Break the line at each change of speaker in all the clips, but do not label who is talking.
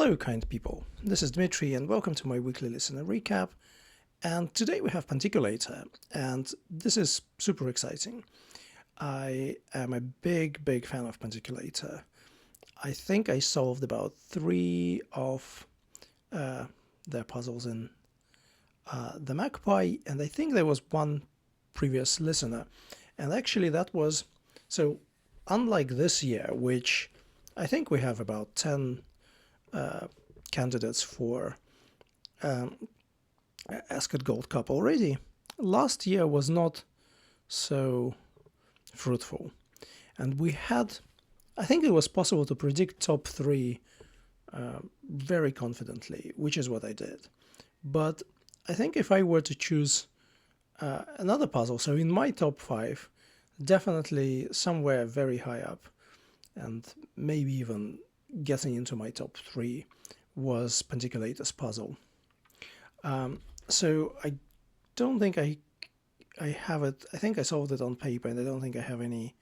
Hello, kind people. This is Dmitry, and welcome to my weekly listener recap. And today we have Pandiculator, and this is super exciting. I am a big fan of Pandiculator. I think I solved about 3 of their puzzles in the Magpie, and I think there was one previous listener. And actually that was, so unlike this year, which I think we have about 10 candidates for Ascot Gold Cup already. Last year was not so fruitful, and we had, I think it was possible to predict top 3 very confidently, which is what I did. But I think if I were to choose another puzzle, so in my top 5, definitely somewhere very high up, and maybe even getting into my top 3, was Pandiculator's puzzle. So I don't think I have it. I think I solved it on paper, and I don't think I have any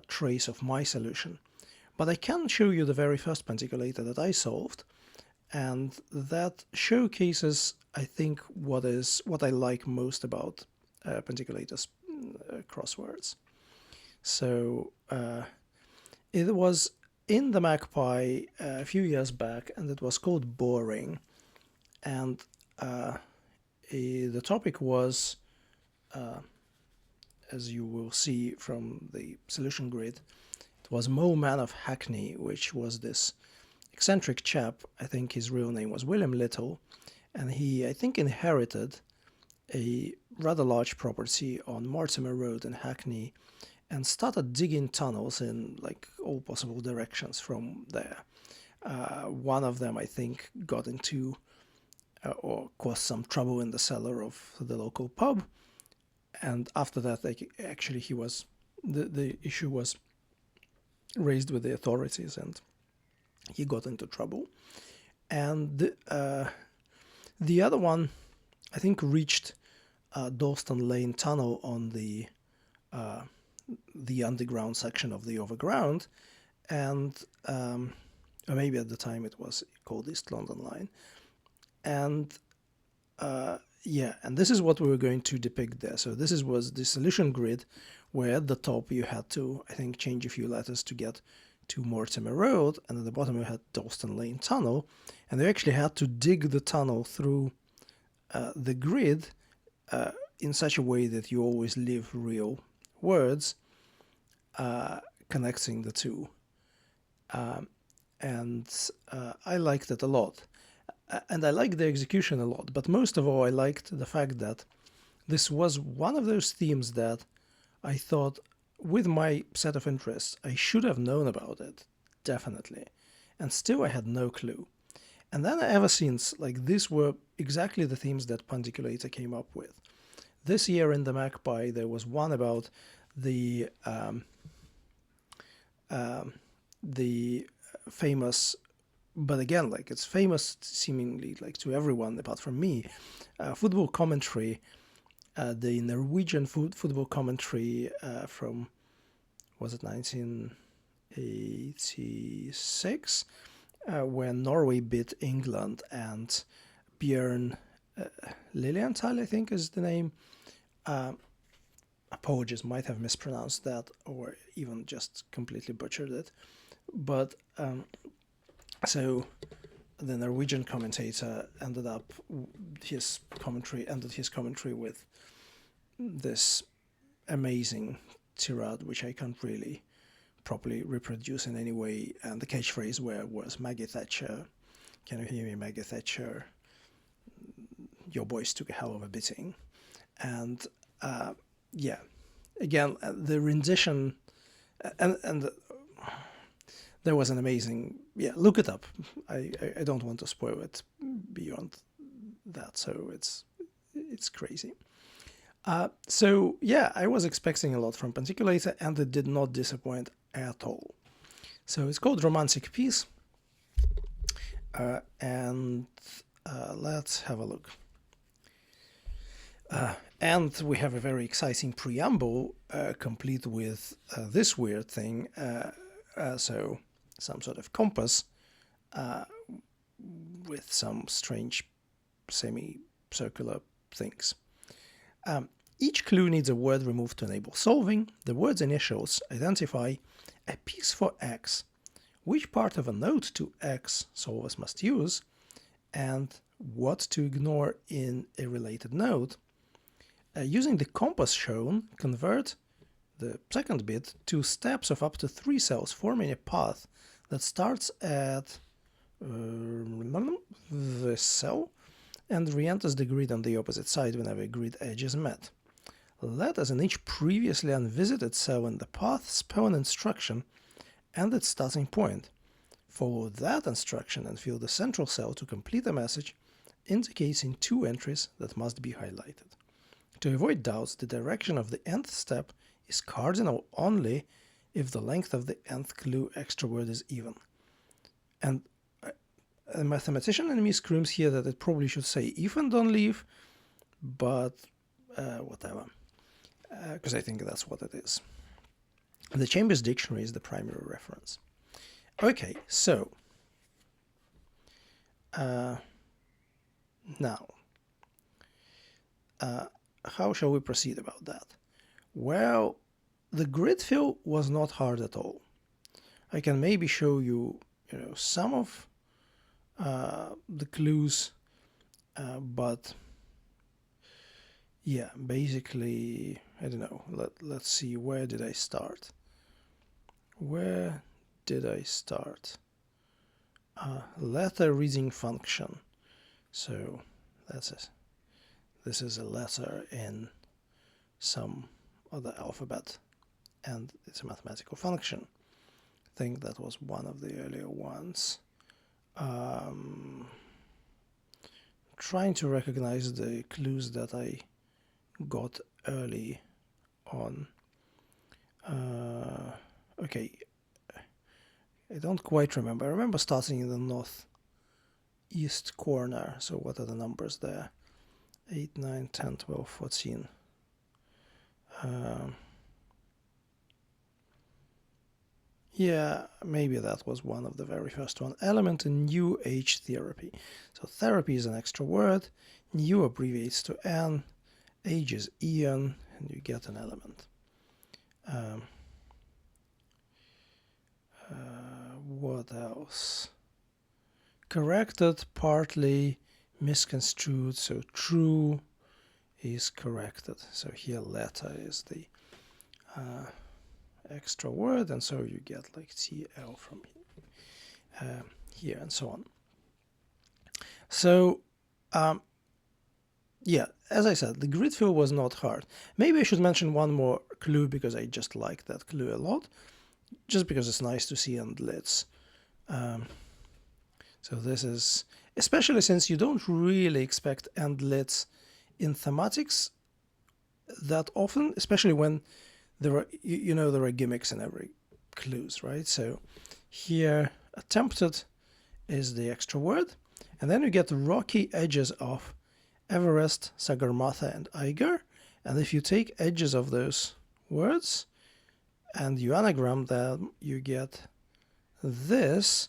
trace of my solution. But I can show you the very first Pandiculator that I solved, and that showcases, I think, what I like most about Pandiculator's crosswords. So it was in the Magpie a few years back, and it was called Boring. And the topic was, as you will see from the solution grid, it was Mole Man of Hackney, which was this eccentric chap. I think his real name was William Little, and he, I think, inherited a rather large property on Mortimer Road in Hackney, and started digging tunnels in like all possible directions from there. One of them, I think, got into or caused some trouble in the cellar of the local pub, and after that, actually, the issue was raised with the authorities, and he got into trouble. And the other one, I think, reached Dalston Lane Tunnel on the underground section of the overground, and or maybe at the time it was called East London Line. And and this is what we were going to depict there. So this was the solution grid, where at the top you had to, I think, change a few letters to get to Mortimer Road, and at the bottom you had Dalston Lane Tunnel, and they actually had to dig the tunnel through the grid in such a way that you always leave real words connecting the two. And I liked it a lot. And I liked the execution a lot, but most of all I liked the fact that this was one of those themes that I thought, with my set of interests, I should have known about it, definitely. And still I had no clue. And then ever since, like, these were exactly the themes that Pandiculator came up with. This year in the Magpie, there was one about the famous, but again, like, it's famous seemingly like to everyone apart from me, football commentary, the Norwegian football commentary from, was it 1986, when Norway beat England, and Björn Lilienthal, I think is the name. Apologies, might have mispronounced that, or even just completely butchered it. But so the Norwegian commentator ended his commentary with this amazing tirade, which I can't really properly reproduce in any way. And the catchphrase was Maggie Thatcher, can you hear me, Maggie Thatcher? Your boys took a hell of a beating. And again, the rendition, and there was an amazing, look it up. I don't want to spoil it beyond that, so it's crazy. So I was expecting a lot from Pandiculator, and it did not disappoint at all. So it's called Romantic Peace, and let's have a look. And we have a very exciting preamble, complete with this weird thing. So some sort of compass with some strange semicircular things. Each clue needs a word removed to enable solving. The word's initials identify a piece for X, which part of a note to X solvers must use, and what to ignore in a related node. Using the compass shown, convert the second bit to steps of up to 3 cells, forming a path that starts at this cell and re-enters the grid on the opposite side whenever a grid edge is met. Letters in each previously unvisited cell in the path spell an instruction and its starting point. Follow that instruction and fill the central cell to complete a message indicating 2 entries that must be highlighted. To avoid doubts, the direction of the nth step is cardinal only if the length of the nth clue extra word is even. And a mathematician in me screams here that it probably should say if and don't leave, but whatever, because I think that's what it is. The Chambers Dictionary is the primary reference. Okay, so now, how shall we proceed about that? Well, the grid fill was not hard at all. I can maybe show you, some of the clues, but yeah, basically, I don't know. Let's see, where did I start? Where did I start? Letter reading function. So that's it. This is a letter in some other alphabet, and it's a mathematical function. I think that was one of the earlier ones. Trying to recognize the clues that I got early on. Okay, I don't quite remember. I remember starting in the northeast corner. So what are the numbers there? 8, 9, 10, 12, 14. Yeah, maybe that was one of the very first one. Element in new age therapy. So therapy is an extra word. New abbreviates to N. Age is Ian, and you get an element. What else? Corrected, partly misconstrued. So true is corrected. So here letter is the extra word, and so you get like TL from here and so on. So yeah, as I said, the grid fill was not hard. Maybe I should mention one more clue because I just like that clue a lot, just because it's nice to see endlets. So this is, especially since you don't really expect endlets in thematics that often, especially when there are, there are gimmicks in every clues, right? So here, attempted is the extra word, and then you get the rocky edges of Everest, Sagarmatha, and Eiger. And if you take edges of those words and you anagram them, you get this.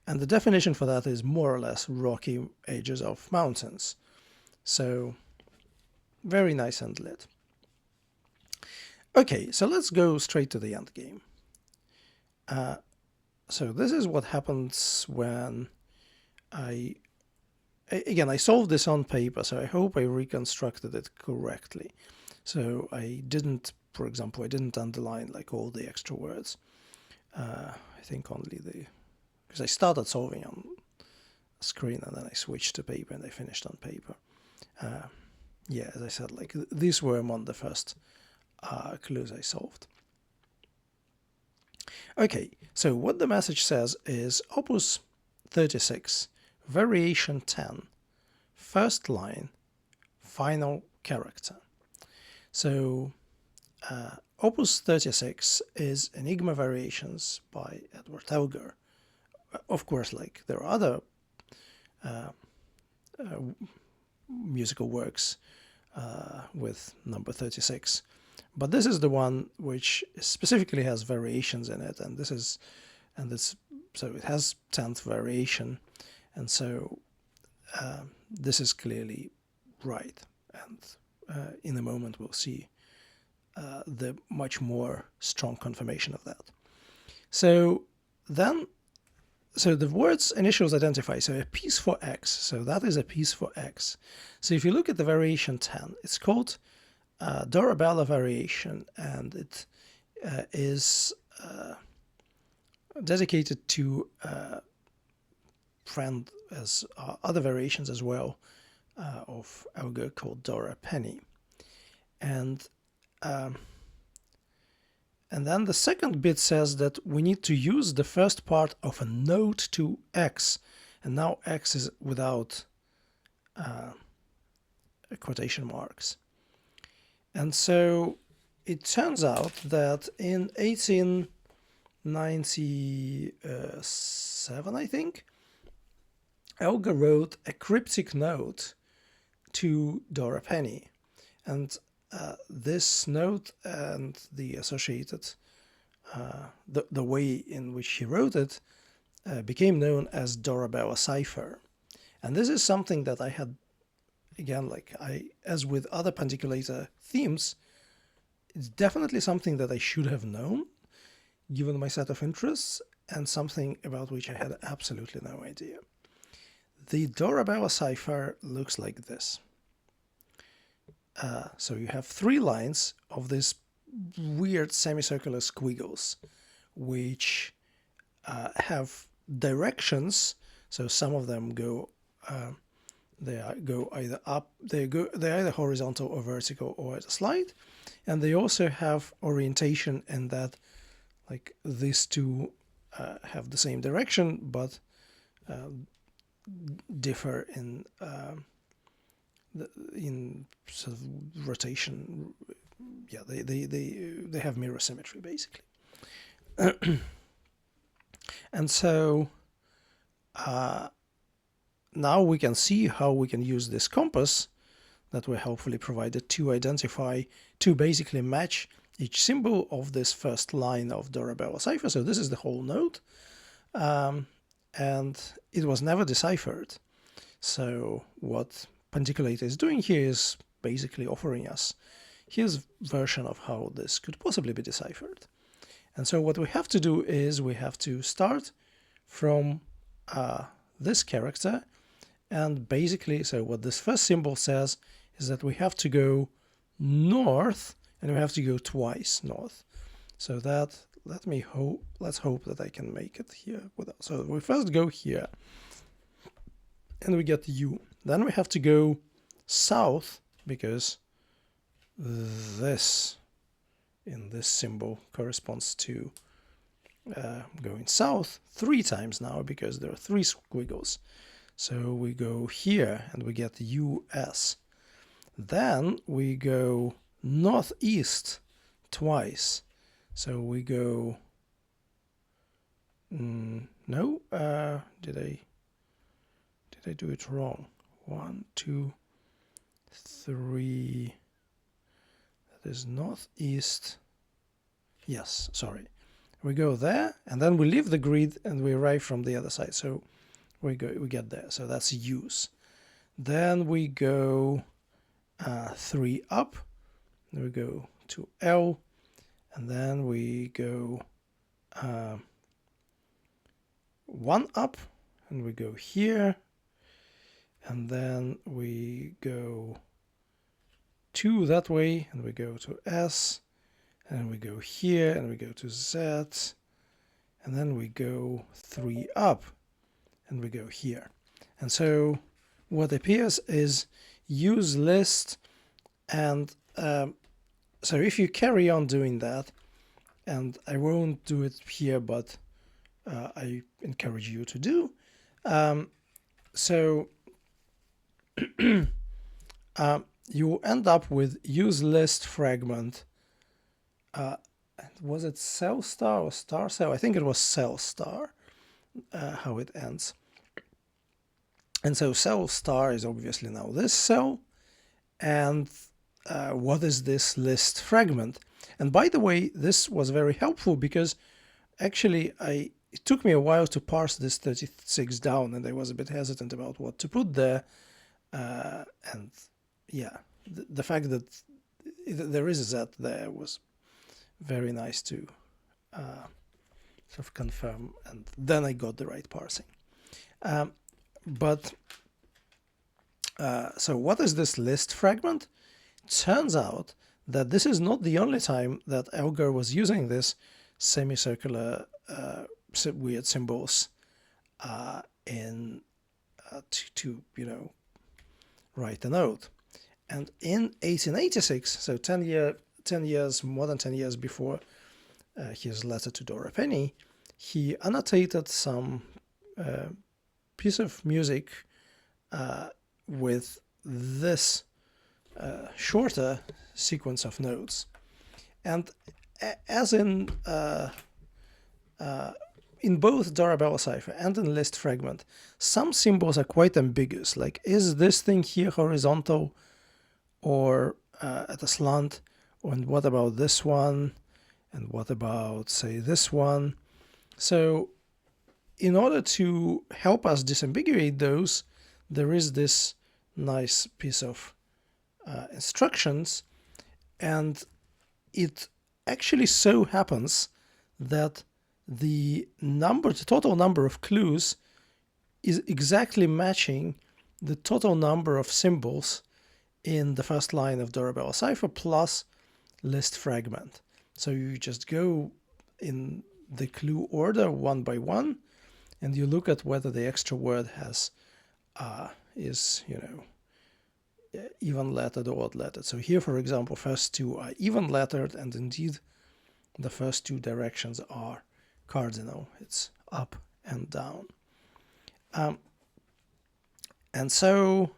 And the definition for that is more or less rocky edges of mountains. So very nice endlet. Okay, so let's go straight to the end game. So this is what happens when I solved this on paper, so I hope I reconstructed it correctly. So I didn't, for example, I didn't underline like all the extra words. I think only because I started solving on screen and then I switched to paper and I finished on paper. Yeah, as I said, like these were among the first clues I solved. Okay, so what the message says is Opus 36, Variation 10, first line, final character. So Opus 36 is Enigma Variations by Edward Elgar. Of course, like there are other musical works with number 36, but this is the one which specifically has variations in it, so it has 10th variation, and so this is clearly right. And in a moment we'll see the much more strong confirmation of that. So the words initials identify, so a piece for x, so that is a piece for x. So if you look at the variation 10, it's called Dorabella variation, and it is dedicated to friend as other variations as well of algo called Dora Penny. And then the second bit says that we need to use the first part of a node to x, and now x is without quotation marks. And so it turns out that in 1897, I think, Elga wrote a cryptic note to Dora Penny, and this note and the associated the way in which he wrote it became known as Dorabella cipher. And this is something that I had, again, as with other Pandiculator themes, it's definitely something that I should have known given my set of interests, and something about which I had absolutely no idea. The Dorabella cipher looks like this. So you have 3 lines of these weird semicircular squiggles, which have directions. So some of them go, they go either up, they're either horizontal or vertical or at a slide, and they also have orientation in that, like, these two have the same direction but differ in sort of rotation. Yeah, they have mirror symmetry basically. And so now we can see how we can use this compass that we hopefully provided to identify, to basically match each symbol of this first line of Dorabella cipher. So this is the whole node, and it was never deciphered. So what Pandiculator is doing here is basically offering us his version of how this could possibly be deciphered. And so what we have to do is we have to start from this character, and basically, so what this first symbol says is that we have to go north, and we have to go twice north. So that, let's hope that I can make it here without. So we first go here, and we get U. Then we have to go south, because this in this symbol corresponds to going south 3 times now, because there are 3 squiggles. So we go here and we get US. Then we go northeast twice. So we go, no, did I do it wrong? 1, 2, 3. That is northeast. Yes, sorry. We go there, and then we leave the grid and we arrive from the other side. So we get there. So that's use. Then we go 3 up. Then we go to L, and then we go 1 up, and we go here, and then we go 2 that way, and we go to S, and we go here, and we go to Z, and then we go 3 up, and we go here. And so what appears is use list, and so if you carry on doing that, and I won't do it here, but I encourage you to do, so you end up with use list fragment. Was it cell star or star cell? I think it was cell star, how it ends. And so cell star is obviously now this cell. And what is this list fragment? And by the way, this was very helpful, because actually it took me a while to parse this 36 down, and I was a bit hesitant about what to put there. And yeah, the fact that there is a Z there was very nice to sort of confirm, and then I got the right parsing. So what is this list fragment? It turns out that this is not the only time that Elgar was using this semicircular weird symbols to write a note. And in 1886, so 10 years, more than 10 years before his letter to Dora Penny, he annotated some piece of music with this shorter sequence of notes. And as in both Dorabella cipher and in list fragment, some symbols are quite ambiguous. Like, is this thing here horizontal or at a slant? And what about this one? And what about, say, this one? So in order to help us disambiguate those, there is this nice piece of instructions, and it actually so happens that the total number of clues is exactly matching the total number of symbols in the first line of Dorabella cipher plus list fragment. So you just go in the clue order one by one, and you look at whether the extra word is even lettered or odd lettered. So here, for example, first two are even lettered, and indeed the first two directions are cardinal. It's up and down. And so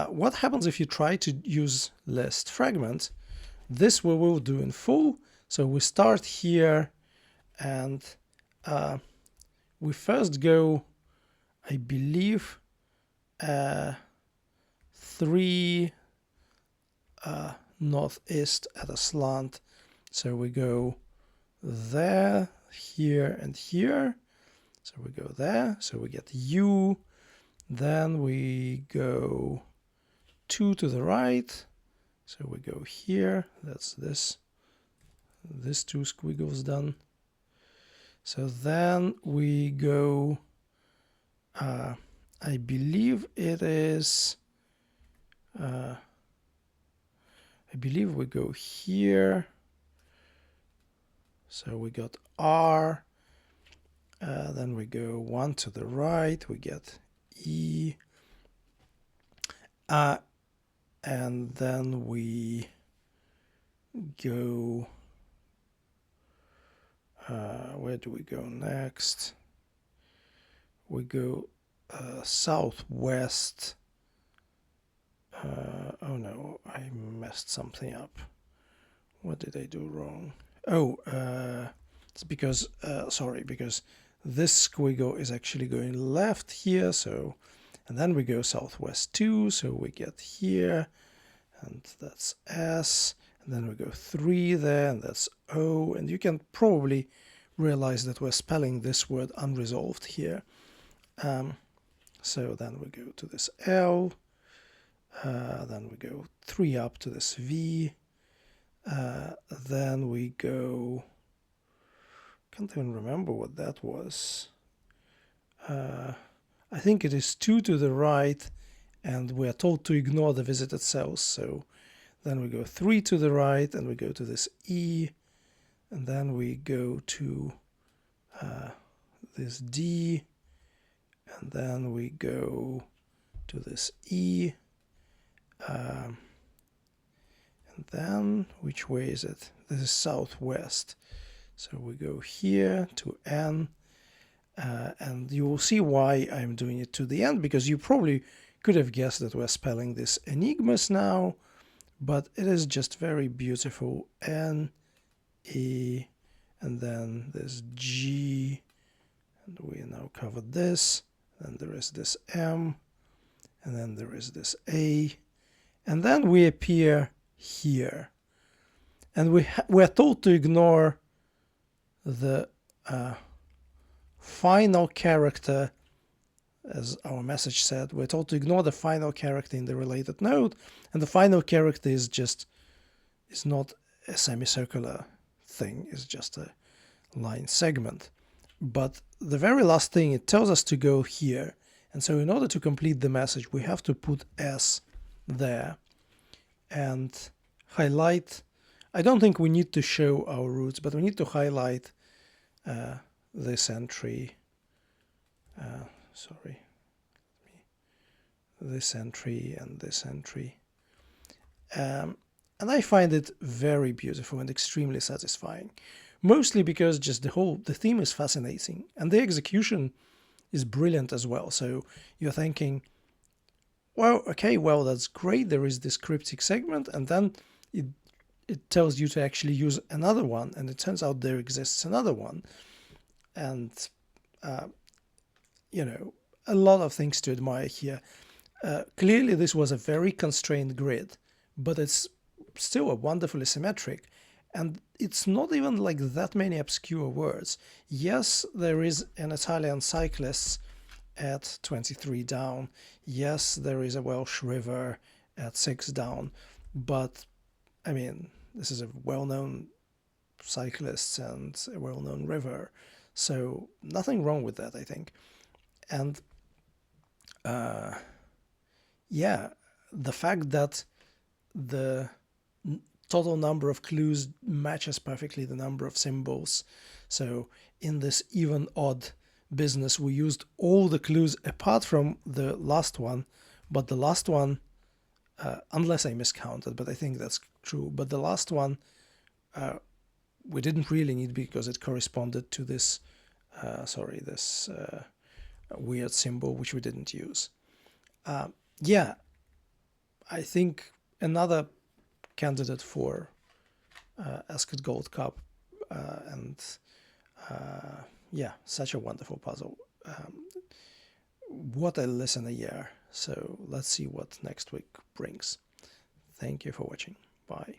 what happens if you try to use list fragment? This we will do in full. So we start here, and we first go, I believe, 3 northeast at a slant. So we go there, here, and here. So we go there. So we get U. Then we go 2 to the right. So we go here. That's this 2 squiggles done. So then we go, I believe it is, I believe we go here. So we got R, then we go 1 to the right, we get E, and then we go, where do we go next? We go southwest. Oh no, I messed something up. What did I do wrong? Oh, it's because, because this squiggle is actually going left here, so, and then we go southwest 2, so we get here, and that's S, and then we go 3 there, and that's O, and you can probably realize that we're spelling this word unresolved here. So then we go to this L, then we go 3 up to this V, then we go, can't even remember what that was. I think it is 2 to the right, and we are told to ignore the visited cells. So then we go 3 to the right, and we go to this E, and then we go to this D, and then we go to this E, and then which way is it? This is southwest. So we go here to N, and you will see why I'm doing it to the end, because you probably could have guessed that we're spelling this enigmas now, but it is just very beautiful. N, E, and then this G, and we now covered this, then there is this M, and then there is this A, and then we appear here. And we're told to ignore the final character, as our message said, we're told to ignore the final character in the related node, and the final character is not a semicircular thing, it's just a line segment. But the very last thing, it tells us to go here, and so in order to complete the message, we have to put S there and highlight. I don't think we need to show our roots, but we need to highlight this entry. This entry and this entry. And I find it very beautiful and extremely satisfying, mostly because just the theme is fascinating and the execution is brilliant as well. So you're thinking, well, okay, well, that's great. There is this cryptic segment, and then it tells you to actually use another one, and it turns out there exists another one. And, a lot of things to admire here. Clearly, this was a very constrained grid, but it's still a wonderfully symmetric. And it's not even like that many obscure words. Yes, there is an Italian cyclist at 23 down. Yes, there is a Welsh river at 6 down. But, I mean, this is a well-known cyclist and a well-known river. So nothing wrong with that, I think. And, yeah, the fact that the total number of clues matches perfectly the number of symbols. So in this even odd business, we used all the clues apart from the last one, but the last one, unless I miscounted, but I think that's true, but the last one we didn't really need because it corresponded to this, weird symbol which we didn't use. Yeah, I think another candidate for Ascot Gold Cup, and yeah, such a wonderful puzzle. What a listener year. So let's see what next week brings. Thank you for watching. Bye.